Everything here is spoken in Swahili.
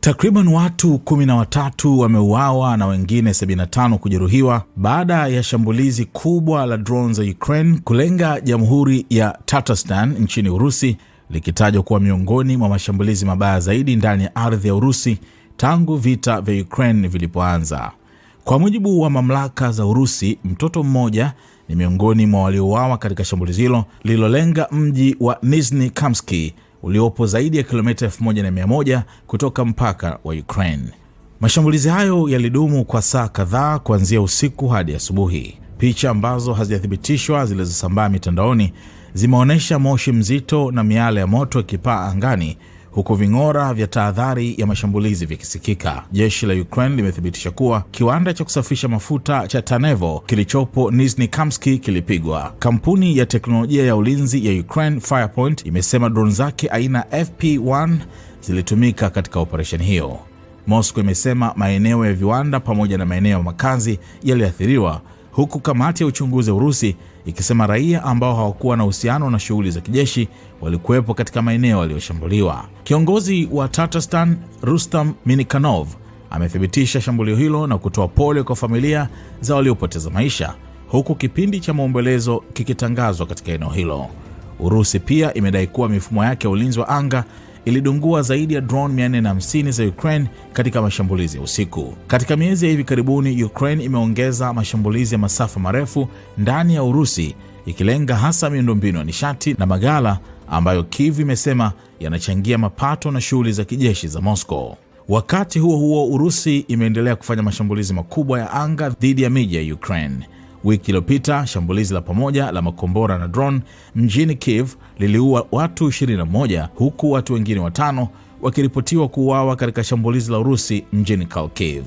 Takriban watu 13 wameuawa na wengine 75 kujeruhiwa baada ya shambulizi kubwa la drone za Ukraine kulenga Jamhuri ya Tatarstan nchini Urusi, likitajwa kuwa miongoni mwa mashambulizi mabaya zaidi ndani ya ardhi ya Urusi tangu vita vya Ukraine vilipoanza. Kwa mujibu wa mamlaka za Urusi, mtoto mmoja ni miongoni mwa waliouawa katika shambulizi hilo lililolenga mji wa Nizhny Kamsky uliopo zaidi ya kilomita 1100 kutoka mpaka wa Ukraine. Mashambulizi hayo yalidumu kwa saa kadhaa kuanzia usiku hadi asubuhi. Picha ambazo hazijathibitishwa zilizosambaa mitandaoni zimeonyesha moshi mzito na miale ya moto ikipaa angani, huku ving'ora vya tahadhari ya mashambulizi vikisikika. Jeshi la Ukraine limethibitisha kuwa kiwanda cha kusafisha mafuta cha Tanevo kilichopo Nizhny Kamsky kilipigwa. Kampuni ya teknolojia ya ulinzi ya Ukraine, Firepoint, imesema drone zake aina FP1 zilitumika katika operesheni hiyo. Moscow imesema maeneo ya viwanda pamoja na maeneo ya makazi yaliathiriwa, huku kamati ya uchunguzi wa Urusi ikisema raia ambao hawakuwa na uhusiano na shughuli za kijeshi walikuwepo katika maeneo yaliyoshambuliwa. Kiongozi wa Tatarstan, Rustam Minikhanov, amethibitisha shambulio hilo na kutoa pole kwa familia za waliopoteza maisha, huku kipindi cha maombolezo kikitangazwa katika eneo hilo. Urusi pia imedai kuwa mifumo yake ya ulinzi wa anga ilidungua zaidi ya drone 450 za Ukraine katika mashambulizi ya usiku. Katika miezi ya hivi karibuni, Ukraine imeongeza mashambulizi ya masafa marefu ndani ya Urusi, ikilenga hasa miundombinu ya nishati na maghala ambayo Kyiv imesema yanachangia mapato na shughuli za kijeshi za Moscow. Wakati huo huo, Urusi imeendelea kufanya mashambulizi makubwa ya anga dhidi ya miji ya Ukraine. Wiki iliyopita, shambulizi la pamoja la makombora na drone mjini Kyiv liliua watu 21, huku watu wengine 5 wakiripotiwa kuuawa katika shambulizi la Urusi mjini Kharkiv.